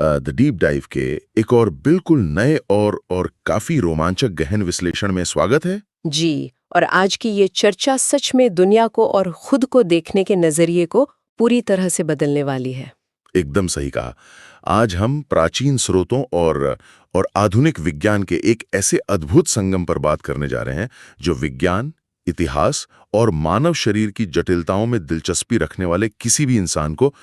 The deep dive के एक और बिल्कुल नए और काफी रोमांचक गहन विश्लेषण में स्वागत है। जी। और आज की ये चर्चा सच में दुनिया को और खुद को देखने के नजरिए को पूरी तरह से बदलने वाली है। एकदम सही कहा। आज हम प्राचीन स्रोतों और आधुनिक विज्ञान के एक ऐसे अद्भुत संगम पर बात करने जा रहे हैं जो विज्ञान, इतिहास और मानव शरीर की जटिलताओं में दिलचस्पी रखने वाले किसी भी इंसान को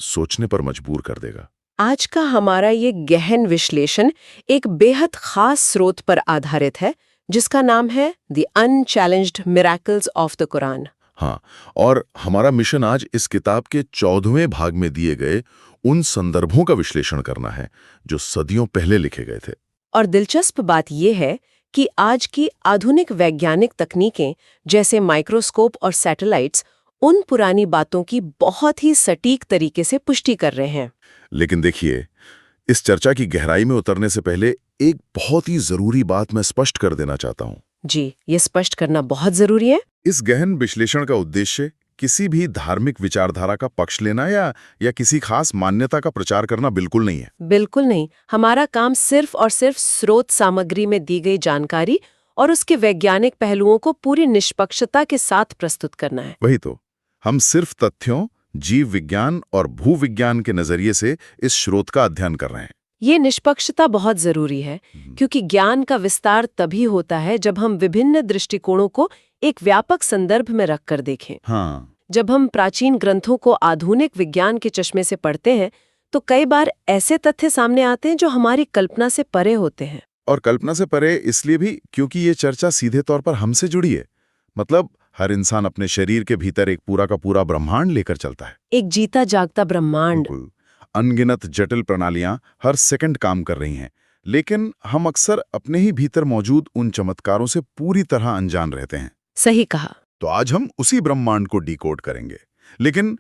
सोचने पर मजबूर कर देगा। आज का हमारा ये गहन विश्लेषण एक बेहद खास स्रोत पर आधारित है जिसका नाम है the unchallenged miracles of the Quran. हाँ, और हमारा मिशन आज इस किताब के 14वें भाग में दिए गए उन संदर्भों का विश्लेषण करना है जो सदियों पहले लिखे गए थे। और दिलचस्प बात यह है कि आज की आधुनिक वैज्ञानिक तकनीकें जैसे माइक्रोस्कोप और सैटेलाइट्स उन पुरानी बातों की बहुत ही सटीक तरीके से पुष्टि कर रहे हैं। लेकिन देखिए, इस चर्चा की गहराई में उतरने से पहले एक बहुत ही जरूरी बात मैं स्पष्ट कर देना चाहता हूँ। जी, ये स्पष्ट करना बहुत जरूरी है। इस गहन विश्लेषण का उद्देश्य किसी भी धार्मिक विचारधारा का पक्ष लेना या किसी खास मान्यता का प्रचार करना बिल्कुल नहीं है। बिल्कुल नहीं। हमारा काम सिर्फ और सिर्फ स्रोत सामग्री में दी गई जानकारी और उसके वैज्ञानिक पहलुओं को पूरी निष्पक्षता के साथ प्रस्तुत करना है। वही तो, हम सिर्फ तथ्यों, जीव विज्ञान और भूविज्ञान के नजरिए से इस स्रोत का अध्ययन कर रहे हैं। ये निष्पक्षता बहुत जरूरी है क्योंकि ज्ञान का विस्तार तभी होता है जब हम विभिन्न दृष्टिकोणों को एक व्यापक संदर्भ में रखकर देखें। हाँ। जब हम प्राचीन ग्रंथों को आधुनिक विज्ञान के चश्मे से पढ़ते हैं तो कई बार ऐसे तथ्य सामने आते हैं जो हमारी कल्पना से परे होते हैं। और कल्पना से परे इसलिए भी क्योंकि ये चर्चा सीधे तौर पर हमसे जुड़ी है। हर इंसान अपने शरीर के भीतर एक पूरा का पूरा ब्रह्मांड लेकर चलता है। एक जीता जागता ब्रह्मांड। अनगिनत जटिल प्रणालियां हर सेकंड काम कर रही हैं, लेकिन हम अक्सर अपने ही भीतर मौजूद उन चमत्कारों से पूरी तरह अनजान रहते हैं। सही कहा। तो आज हम उसी ब्रह्मांड को डिकोड करेंगे। लेकिन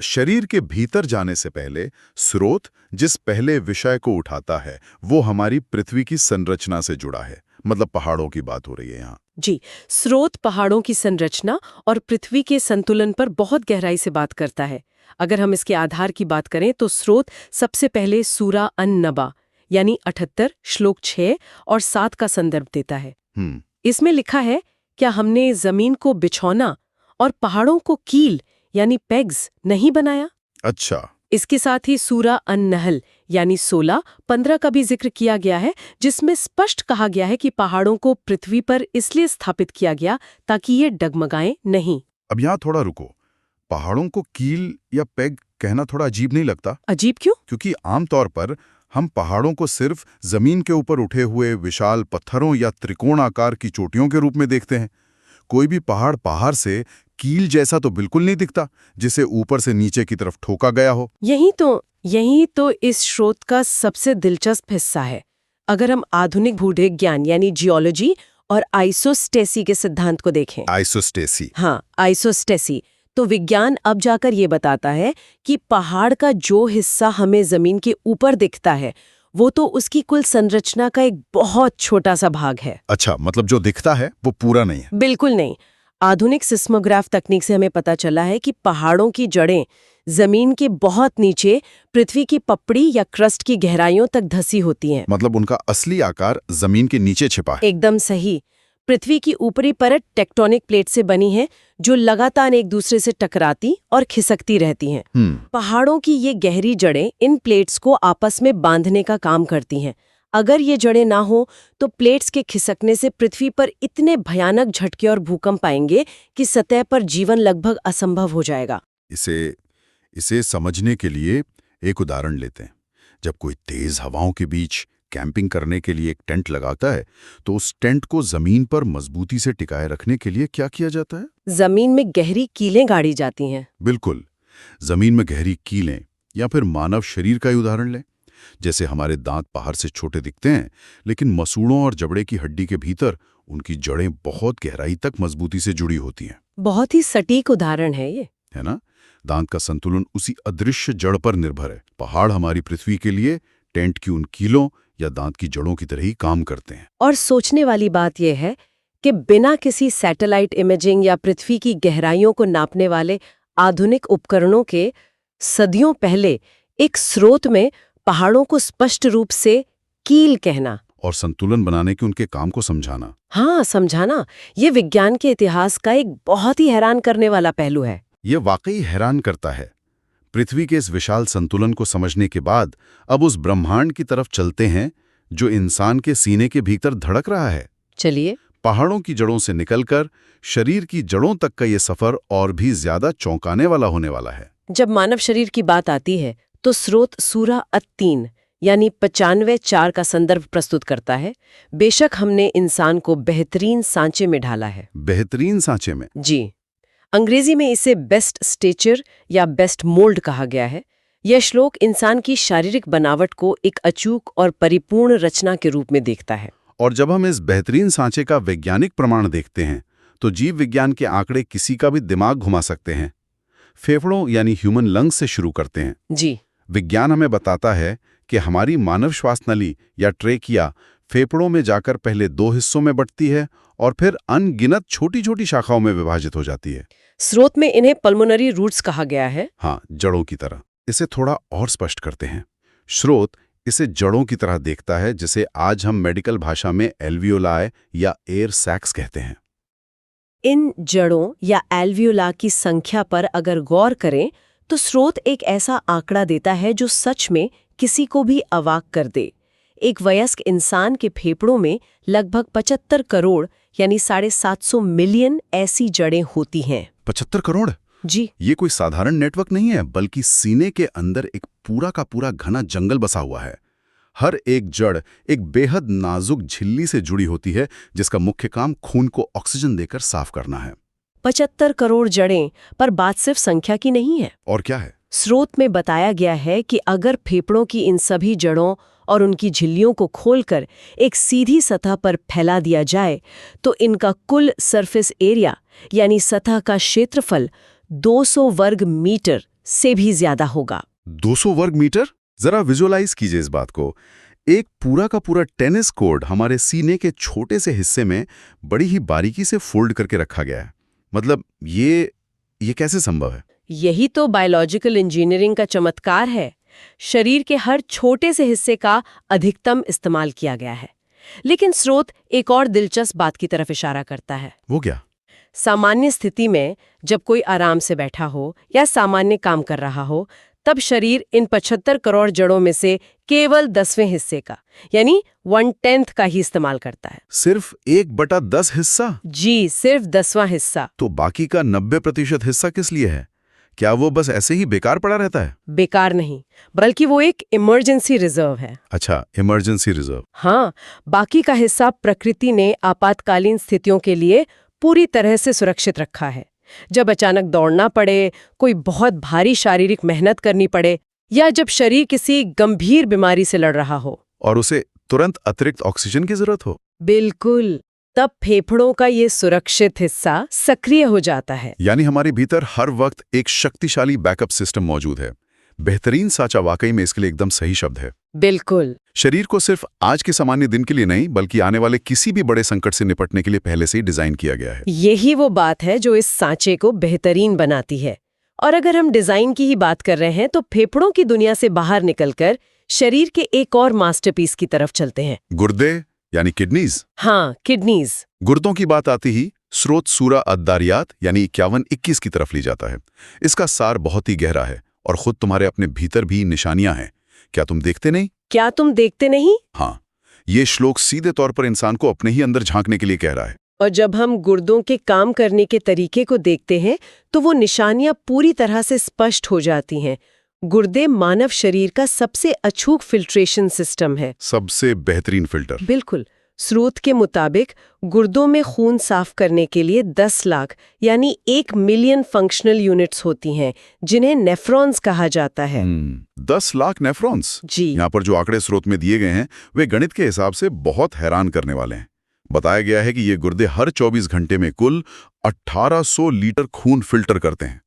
शरीर के भीतर जाने से पहले स्रोत जिस पहले विषय को उठाता है वो हमारी पृथ्वी की संरचना से जुड़ा है। पहाड़ों की बात हो रही है यहाँ। जी, स्रोत पहाड़ों की संरचना और पृथ्वी के संतुलन पर बहुत गहराई से बात करता है। अगर हम इसके आधार की बात करें तो स्रोत सबसे पहले सूरा अन-नबा यानी 78 श्लोक 6 और 7 का संदर्भ देता है। इसमें लिखा है, क्या हमने जमीन को बिछौना और पहाड़ों को कील यानी पेग्स नहीं बनाया? अच्छा। इसके साथ ही सूरा अन-नहल यानी 16-15 का भी जिक्र किया गया है जिसमें स्पष्ट कहा गया है कि पहाड़ों को पृथ्वी पर इसलिए स्थापित किया गया ताकि ये डगमगाएं नहीं। अब यहाँ थोड़ा रुको। पहाड़ों को कील या पेग कहना थोड़ा अजीब नहीं लगता? अजीब क्यों? क्योंकि आमतौर पर हम पहाड़ों को सिर्फ जमीन के ऊपर उठे हुए विशाल पत्थरों या त्रिकोण आकार की चोटियों के रूप में देखते हैं। कोई भी पहाड़ बाहर से कील जैसा तो बिल्कुल नहीं दिखता जिसे ऊपर से नीचे की तरफ ठोका गया हो। यही तो इस स्रोत का सबसे दिलचस्प हिस्सा है। अगर हम आधुनिक भूविज्ञान यानी जियोलॉजी और आइसोस्टेसी के सिद्धांत को देखें। आइसोस्टेसी? हाँ, आइसोस्टेसी। तो विज्ञान अब जाकर ये बताता है कि पहाड़ का जो हिस्सा हमें जमीन के ऊपर दिखता है वो तो उसकी कुल संरचना का एक बहुत छोटा सा भाग है। अच्छा, जो दिखता है वो पूरा नहीं है? बिल्कुल नहीं। आधुनिक सिस्मोग्राफ तकनीक से हमें पता चला है कि पहाड़ों की जड़ें जमीन के बहुत नीचे पृथ्वी की पपड़ी या क्रस्ट की गहराइयों तक धसी होती हैं। उनका असली आकार जमीन के नीचे छिपा है। एकदम सही। पृथ्वी की ऊपरी परत टेक्टोनिक प्लेट से बनी है जो लगातार एक दूसरे से टकराती और खिसकती रहती हैं। पहाड़ों की ये गहरी जड़ें इन प्लेट्स को आपस में बांधने का काम करती हैं। अगर ये जड़ें ना हो तो प्लेट्स के खिसकने से पृथ्वी पर इतने भयानक झटके और भूकंप आएंगे कि सतह पर जीवन लगभग असंभव हो जाएगा। इसे समझने के लिए एक उदाहरण लेते हैं। जब कोई तेज हवाओं के बीच कैंपिंग करने के लिए एक टेंट लगाता है तो उस टेंट को जमीन पर मजबूती से टिकाए रखने के लिए क्या किया जाता है? जमीन में गहरी कीलें गाड़ी जाती हैं। बिल्कुल, जमीन में गहरी कीलें। या फिर मानव शरीर का ही उदाहरण लें। जैसे हमारे दांत बाहर से छोटे दिखते हैं लेकिन मसूड़ों और जबड़े की हड्डी के भीतर उनकी जड़ें बहुत गहराई तक मजबूती से जुड़ी होती हैं। बहुत ही सटीक उदाहरण है ये, है ना? दांत का संतुलन उसी अदृश्य जड़ पर निर्भर है। पहाड़ हमारी पृथ्वी के लिए टेंट की उन कीलों या दांत की जड़ों की तरह ही काम करते हैं। और सोचने वाली बात यह है कि बिना किसी सैटेलाइट इमेजिंग या पृथ्वी की गहराइयों को नापने वाले आधुनिक उपकरणों के सदियों पहले एक स्रोत में पहाड़ों को स्पष्ट रूप से कील कहना। और संतुलन बनाने के उनके काम को समझाना। हाँ, समझाना। ये विज्ञान के इतिहास का एक बहुत ही हैरान करने वाला पहलू है। ये वाकई हैरान करता है। पृथ्वी के इस विशाल संतुलन को समझने के बाद अब उस ब्रह्मांड की तरफ चलते हैं जो इंसान के सीने के भीतर धड़क रहा है। चलिए। पहाड़ों की जड़ों से निकलकर शरीर की जड़ों तक का ये सफर और भी ज्यादा चौंकाने वाला होने वाला है। जब मानव शरीर की बात आती है तो स्रोत सूरा अत-3 यानी 95:4 का संदर्भ प्रस्तुत करता है। बेशक हमने इंसान को बेहतरीन सांचे में ढाला है। बेहतरीन सांचे में? जी। अंग्रेजी में इसे बेस्ट स्टेचर या बेस्ट मोल्ड कहा गया है। यह श्लोक इंसान की शारीरिक बनावट को एक अचूक और परिपूर्ण रचना के रूप में देखता है। और जब हम इस बेहतरीन सांचे का वैज्ञानिक प्रमाण देखते हैं तो जीव विज्ञान के आंकड़े किसी का भी दिमाग घुमा सकते हैं। फेफड़ों यानी ह्यूमन लंग्स से शुरू करते हैं। जी। विज्ञान हमें बताता है कि हमारी मानव श्वास नली या ट्रेकिया फेफड़ों में जाकर पहले 2 हिस्सों में बंटती है और फिर अनगिनत छोटी छोटी शाखाओं में विभाजित हो जाती है। स्रोत में इन्हें पल्मोनरी रूट्स कहा गया है। हाँ, जड़ों की तरह। इसे थोड़ा और स्पष्ट करते हैं। स्रोत इसे जड़ों की तरह देखता है, जिसे आज हम मेडिकल भाषा में एल्वियोलाई या एयर सैक्स कहते हैं। इन जड़ों या एल्वियोला की संख्या पर अगर गौर करें तो स्रोत एक ऐसा आंकड़ा देता है जो सच में किसी को भी अवाक कर दे। एक वयस्क इंसान के फेफड़ों में लगभग 75 करोड़ यानी 750 मिलियन ऐसी जड़ें होती हैं। 75 करोड़? जी। ये कोई साधारण नेटवर्क नहीं है, बल्कि सीने के अंदर एक पूरा का पूरा घना जंगल बसा हुआ है। हर एक जड़ एक बेहद नाजुक झिल्ली से जुड़ी होती है, जिसका मुख्य काम खून को ऑक्सीजन देकर साफ करना है। 75 करोड़ जड़ें, पर बात सिर्फ संख्या की नहीं है। और क्या है? स्रोत में बताया गया है कि अगर फेफड़ों की इन सभी जड़ों और उनकी झिल्लियों को खोलकर एक सीधी सतह पर फैला दिया जाए तो इनका कुल सरफेस एरिया यानी सतह का क्षेत्रफल 200 वर्ग मीटर से भी ज्यादा होगा। 200 वर्ग मीटर? जरा विजुअलाइज कीजिए इस बात को। एक पूरा का पूरा टेनिस कोर्ट हमारे सीने के छोटे से हिस्से में बड़ी ही बारीकी से फोल्ड करके रखा गया है। मतलब ये कैसे संभव है? यही तो बायोलॉजिकल इंजीनियरिंग का चमत्कार है। शरीर के हर छोटे से हिस्से का अधिकतम इस्तेमाल किया गया है। लेकिन स्रोत एक और दिलचस्प बात की तरफ इशारा करता है। वो क्या? सामान्य स्थिति में जब कोई आराम से बैठा हो या सामान्य काम कर रहा हो, तब शरीर इन 75 करोड़ जड़ों में से केवल 10वें हिस्से का यानी 1/10 का ही इस्तेमाल करता है। सिर्फ 1/10 हिस्सा? जी, सिर्फ 10वां हिस्सा। तो बाकी का 90% हिस्सा किस लिए है? क्या वो बस ऐसे ही बेकार पड़ा रहता है? बेकार नहीं, बल्कि वो एक इमरजेंसी रिजर्व है। अच्छा, इमरजेंसी रिजर्व। हाँ, बाकी का हिस्सा प्रकृति ने आपातकालीन स्थितियों के लिए पूरी तरह से सुरक्षित रखा है। जब अचानक दौड़ना पड़े, कोई बहुत भारी शारीरिक मेहनत करनी पड़े या जब शरीर किसी गंभीर बीमारी से लड़ रहा हो और उसे तुरंत अतिरिक्त ऑक्सीजन की जरूरत हो। बिल्कुल, तब फेफड़ों का ये सुरक्षित हिस्सा सक्रिय हो जाता है। यानी हमारे भीतर हर वक्त एक शक्तिशाली बैकअप सिस्टम मौजूद है। बेहतरीन सांचा वाकई में इसके लिए एकदम सही शब्द है। बिल्कुल। शरीर को सिर्फ आज के सामान्य दिन के लिए नहीं, बल्कि आने वाले किसी भी बड़े संकट से निपटने के लिए पहले से ही डिजाइन किया गया है। यही वो बात है जो इस सांचे को बेहतरीन बनाती है। और अगर हम डिजाइन की ही बात कर रहे हैं तो फेफड़ों की दुनिया से बाहर निकलकर शरीर के एक और मास्टरपीस की तरफ चलते हैं। गुर्दे यानी किडनीज। हाँ, किडनीज। गुर्दों की बात आती ही स्रोत सूरा अद्दारियात यानी 51-21 की तरफ ली जाता है। इसका सार बहुत ही गहरा है और खुद तुम्हारे अपने भीतर भी निशानियां हैं। क्या तुम देखते नहीं? क्या तुम देखते नहीं? हाँ, ये श्लोक सीधे तौर पर इंसान को अपने ही अंदर झांकने के लिए कह रहा है। और जब हम गुर्दों के काम करने के तरीके को देखते हैं तो वो निशानियां पूरी तरह से स्पष्ट हो जाती हैं। गुर्दे मानव शरीर का सबसे अचूक फिल्ट्रेशन सिस्टम है। सबसे बेहतरीन फिल्टर। बिल्कुल। स्रोत के मुताबिक गुर्दों में खून साफ करने के लिए 10 लाख यानी 1 मिलियन फंक्शनल यूनिट्स होती हैं, जिन्हें नेफ्रॉन्स कहा जाता है। 10 लाख नेफ्रॉन्स। जी। यहाँ पर जो आंकड़े स्रोत में दिए गए हैं वे गणित के हिसाब से बहुत हैरान करने वाले हैं। बताया गया है कि ये गुर्दे हर 24 घंटे में कुल 1800 लीटर खून फिल्टर करते हैं।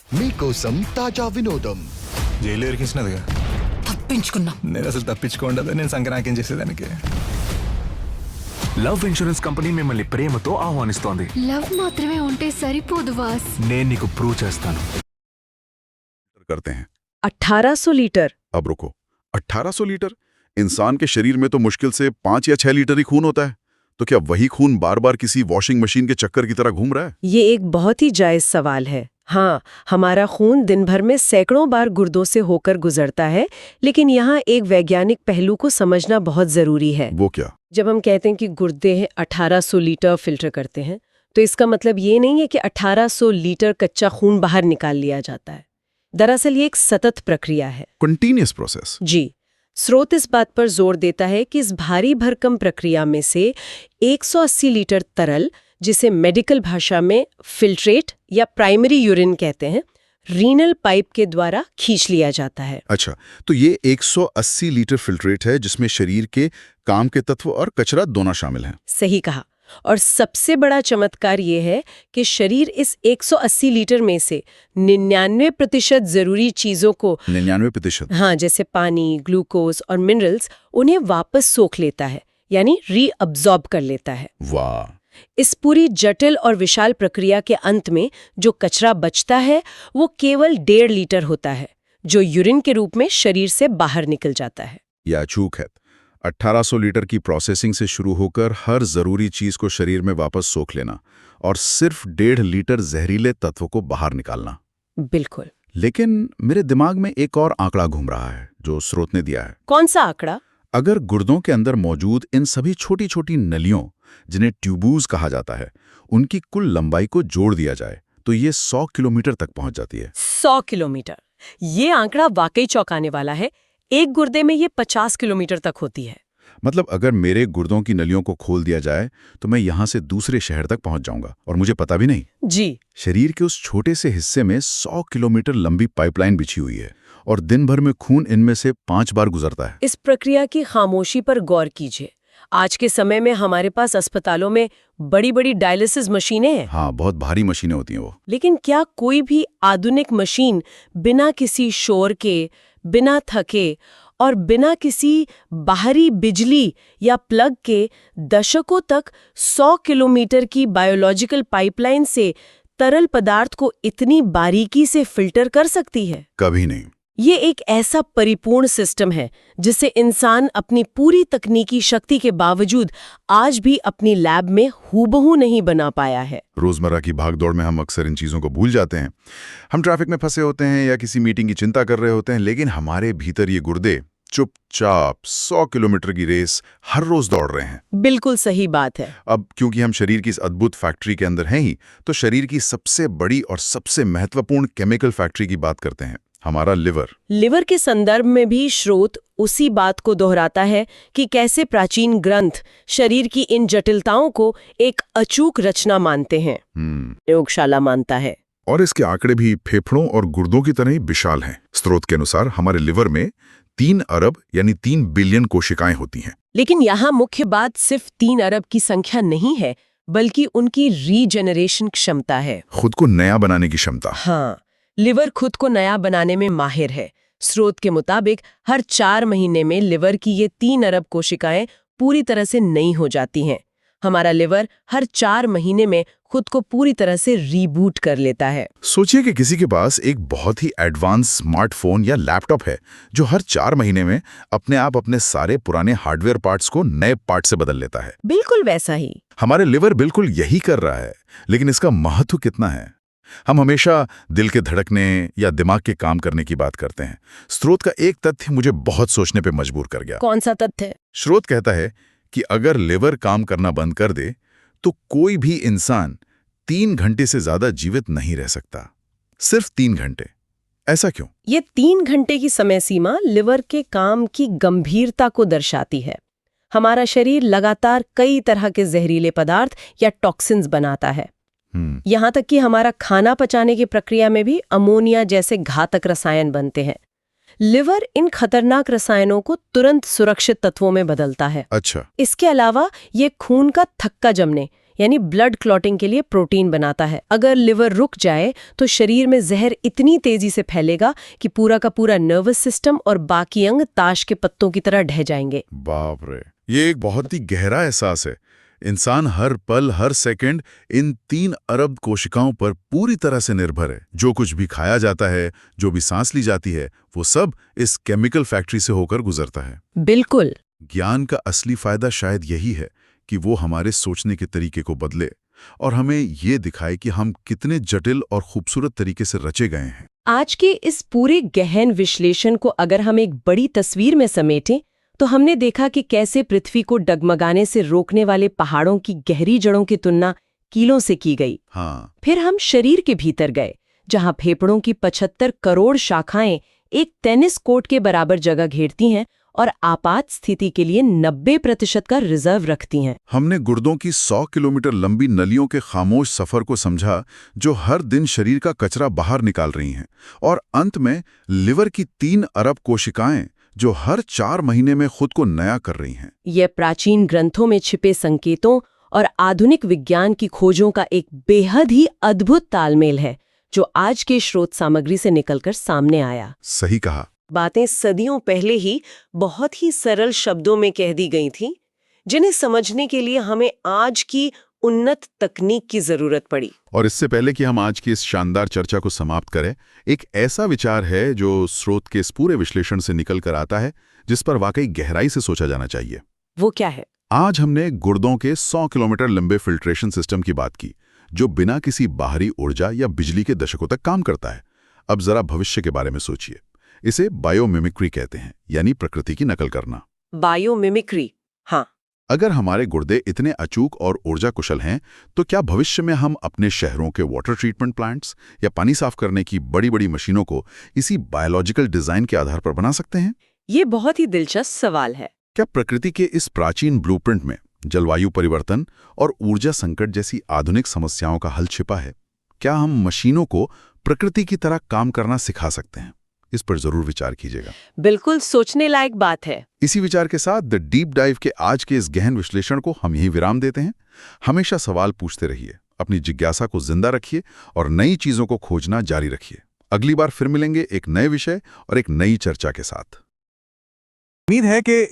మీకోసం తాజా వినోదం. జైలు ఎరికించినదిగా తప్పించుకున్నా. నేను అసలు తప్పించుకోండదు, నేను సంక్రాంతి చేసేదానికి. లవ్ ఇన్సూరెన్స్ కంపెనీ మిమ్మల్ని ప్రేమతో ఆహ్వానిస్తోంది. లవ్ మాత్రమే ఉంటే సరిపోదు వాస్. నేను నీకు ప్రూవ్ చేస్తాను. करते हैं 1800 लीटर। अब रुको, 1800 लीटर? इंसान के शरीर में तो मुश्किल से 5 या 6 लीटर ही खून होता है। तो क्या वही खून बार बार किसी वॉशिंग मशीन के चक्कर की तरह घूम रहा है? ये एक बहुत ही जायज सवाल है। हाँ, हमारा खून दिन भर में सैकड़ों बार गुर्दों से होकर गुजरता है, लेकिन यहाँ एक वैज्ञानिक पहलू को समझना बहुत जरूरी है। वो क्या? जब हम कहते हैं कि गुर्दे 1800 लीटर फिल्टर करते हैं, तो इसका मतलब ये नहीं है कि 1800 लीटर कच्चा खून बाहर निकाल लिया जाता है। दरअसल ये एक सतत प्रक्रिया है। Continuous process. जी, स्रोत इस बात पर जोर देता है कि इस भारी भरकम प्रक्रिया में से 180 लीटर तरल, जिसे मेडिकल भाषा में फिल्ट्रेट या प्राइमरी यूरिन कहते हैं, रीनल पाइप के द्वारा खींच लिया जाता है। अच्छा, तो ये 180 लीटर फिल्ट्रेट है जिसमें शरीर के काम के तत्व और कचरा दोनों शामिल हैं। सही कहा। और सबसे बड़ा चमत्कार ये है कि शरीर इस 180 लीटर में से 99% जरूरी चीजों को 99%? हाँ, जैसे पानी, ग्लूकोज और मिनरल्स, उन्हें वापस सोख लेता है, यानी रीअब्जॉर्ब कर लेता है। वाह! इस पूरी जटिल और विशाल प्रक्रिया के अंत में जो कचरा बचता है वो केवल 1.5 लीटर होता है, जो यूरिन के रूप में शरीर से बाहर निकल जाता है। या अचूक है। 1800 लीटर की प्रोसेसिंग से शुरू होकर हर जरूरी चीज को शरीर में वापस सोख लेना और सिर्फ 1.5 लीटर जहरीले तत्व को बाहर निकालना। बिल्कुल। लेकिन मेरे दिमाग में एक और आंकड़ा घूम रहा है जो स्रोत ने दिया है। कौन सा आंकड़ा? अगर गुर्दों के अंदर मौजूद इन सभी छोटी छोटी नलियों, जिन्हें ट्यूबूज कहा जाता है, उनकी कुल लंबाई को जोड़ दिया जाए तो ये 100 किलोमीटर तक पहुंच जाती है। 100 किलोमीटर! ये आंकड़ा वाकई चौंकाने वाला है। एक गुर्दे में ये 50 किलोमीटर तक होती है। मतलब अगर मेरे गुर्दों की नलियों को खोल दिया जाए तो मैं यहाँ से दूसरे शहर तक पहुंच जाऊंगा और मुझे पता भी नहीं। जी। शरीर के उस छोटे से हिस्से में 100 किलोमीटर लंबी पाइपलाइन बिछी हुई है और दिन भर में खून इनमें से 5 बार गुजरता है। इस प्रक्रिया की खामोशी पर गौर कीजिए। आज के समय में हमारे पास अस्पतालों में बड़ी बड़ी डायलिसिस मशीनें हैं। हाँ, बहुत भारी मशीनें होती हैं वो। लेकिन क्या कोई भी आधुनिक मशीन बिना किसी शोर के, बिना थके और बिना किसी बाहरी बिजली या प्लग के दशकों तक 100 किलोमीटर की बायोलॉजिकल पाइपलाइन से तरल पदार्थ को इतनी बारीकी से फिल्टर कर सकती है? कभी नहीं। ये एक ऐसा परिपूर्ण सिस्टम है जिसे इंसान अपनी पूरी तकनीकी शक्ति के बावजूद आज भी अपनी लैब में हूबहू नहीं बना पाया है। रोजमर्रा की भागदौड़ में हम अक्सर इन चीजों को भूल जाते हैं। हम ट्रैफिक में फंसे होते हैं या किसी मीटिंग की चिंता कर रहे होते हैं, लेकिन हमारे भीतर ये गुर्दे चुपचाप 100 किलोमीटर की रेस हर रोज दौड़ रहे हैं। बिल्कुल सही बात है। अब क्योंकि हम शरीर की इस अद्भुत फैक्ट्री के अंदर हैं ही, तो शरीर की सबसे बड़ी और सबसे महत्वपूर्ण केमिकल फैक्ट्री की बात करते हैं, हमारा लिवर। लिवर के संदर्भ में भी स्रोत उसी बात को दोहराता है कि कैसे प्राचीन ग्रंथ शरीर की इन जटिलताओं को एक अचूक रचना मानते हैं, प्रयोगशाला मानता है। और इसके आंकड़े भी फेफड़ों और गुर्दों की तरह ही विशाल हैं। स्रोत के अनुसार हमारे लिवर में 3 अरब यानी 3 बिलियन कोशिकाएं होती हैं। लेकिन यहाँ मुख्य बात सिर्फ 3 अरब की संख्या नहीं है, बल्कि उनकी रीजेनरेशन क्षमता है, खुद को नया बनाने की क्षमता। हाँ, लिवर खुद को नया बनाने में माहिर है। स्रोत के मुताबिक हर 4 महीने में लिवर की ये 3 अरब कोशिकाएं पूरी तरह से नई हो जाती हैं। हमारा लिवर हर 4 महीने में खुद को पूरी तरह से रीबूट कर लेता है। सोचिए कि किसी के पास एक बहुत ही एडवांस स्मार्टफोन या लैपटॉप है जो हर 4 महीने में अपने आप अपने सारे पुराने हार्डवेयर पार्ट्स को नए पार्ट से बदल लेता है। बिल्कुल वैसा ही हमारे लिवर बिल्कुल यही कर रहा है, लेकिन इसका महत्व कितना है? हम हमेशा दिल के धड़कने या दिमाग के काम करने की बात करते हैं। स्रोत का एक तथ्य मुझे बहुत सोचने पे मजबूर कर गया। कौन सा तथ्य? स्रोत कहता है कि अगर लिवर काम करना बंद कर दे तो कोई भी इंसान 3 घंटे से ज्यादा जीवित नहीं रह सकता। सिर्फ 3 घंटे। ऐसा क्यों? ये 3 घंटे की समय सीमा लिवर के काम की गंभीरता को दर्शाती है। हमारा शरीर लगातार कई तरह के जहरीले पदार्थ या टॉक्सिन्स बनाता है। यहाँ तक कि हमारा खाना पचाने की प्रक्रिया में भी अमोनिया जैसे घातक रसायन बनते हैं। लिवर इन खतरनाक रसायनों को तुरंत सुरक्षित तत्वों में बदलता है। अच्छा। इसके अलावा ये खून का थक्का जमने यानी ब्लड क्लॉटिंग के लिए प्रोटीन बनाता है। अगर लिवर रुक जाए तो शरीर में जहर इतनी तेजी से फैलेगा कि पूरा का पूरा नर्वस सिस्टम और बाकी अंग ताश के पत्तों की तरह ढह जाएंगे। बाप रे, ये एक बहुत ही गहरा एहसास है। इंसान हर पल हर सेकंड इन 3 अरब कोशिकाओं पर पूरी तरह से निर्भर है। जो कुछ भी खाया जाता है, जो भी सांस ली जाती है, वो सब इस केमिकल फैक्ट्री से होकर गुजरता है। बिल्कुल। ज्ञान का असली फायदा शायद यही है कि वो हमारे सोचने के तरीके को बदले और हमें ये दिखाए कि हम कितने जटिल और खूबसूरत तरीके से रचे गए हैं। आज के इस पूरे गहन विश्लेषण को अगर हम एक बड़ी तस्वीर में समेटें तो हमने देखा कि कैसे पृथ्वी को डगमगाने से रोकने वाले पहाड़ों की गहरी जड़ों की तुलना कीलों से की गई। हाँ, फिर हम शरीर के भीतर गए, जहां फेफड़ों की 75 करोड़ शाखाएं एक टेनिस कोर्ट के बराबर जगह घेरती हैं और आपात स्थिति के लिए 90% का रिजर्व रखती हैं। हमने गुर्दों की 100 किलोमीटर लंबी नलियों के खामोश सफर को समझा, जो हर दिन शरीर का कचरा बाहर निकाल रही हैं, और अंत में लिवर की 3 अरब कोशिकाएं जो हर 4 महीने में खुद को नया कर रही हैं। ये प्राचीन ग्रंथों में छिपे संकेतों और आधुनिक विज्ञान की खोजों का एक बेहद ही अद्भुत तालमेल है, जो आज के स्रोत सामग्री से निकलकर सामने आया। सही कहा। बातें सदियों पहले ही बहुत ही सरल शब्दों में कह दी गई थीं, जिन्हें समझने के लिए हमें आज की उन्नत तकनीक की जरूरत पड़ी। और इससे पहले कि हम आज की इस शानदार चर्चा को समाप्त करें, एक ऐसा विचार है जो स्रोत के इस पूरे विश्लेषण से निकल कर आता है, जिस पर वाकई गहराई से सोचा जाना चाहिए। वो क्या है? आज हमने गुर्दों के 100 किलोमीटर लंबे फिल्ट्रेशन सिस्टम की बात की, जो बिना किसी बाहरी ऊर्जा या बिजली के दशकों तक काम करता है। अब जरा भविष्य के बारे में सोचिए। इसे बायोमिमिक्री कहते हैं, यानी प्रकृति की नकल करना। बायोमिमिक्री, हाँ। अगर हमारे गुर्दे इतने अचूक और ऊर्जा कुशल हैं, तो क्या भविष्य में हम अपने शहरों के वाटर ट्रीटमेंट प्लांट्स या पानी साफ करने की बड़ी बड़ी मशीनों को इसी बायोलॉजिकल डिजाइन के आधार पर बना सकते हैं? ये बहुत ही दिलचस्प सवाल है। क्या प्रकृति के इस प्राचीन ब्लूप्रिंट में जलवायु परिवर्तन और ऊर्जा संकट जैसी आधुनिक समस्याओं का हल छिपा है? क्या हम मशीनों को प्रकृति की तरह काम करना सिखा सकते हैं? इस पर जरूर विचार कीजिएगा। बिल्कुल सोचने लायक बात है। इसी विचार के साथ द डीप डाइव के आज के इस गहन विश्लेषण को हम यहीं विराम देते हैं। हमेशा सवाल पूछते रहिए, अपनी जिज्ञासा को जिंदा रखिए और नई चीजों को खोजना जारी रखिए। अगली बार फिर मिलेंगे एक नए विषय और एक नई चर्चा के साथ। उम्मीद है कि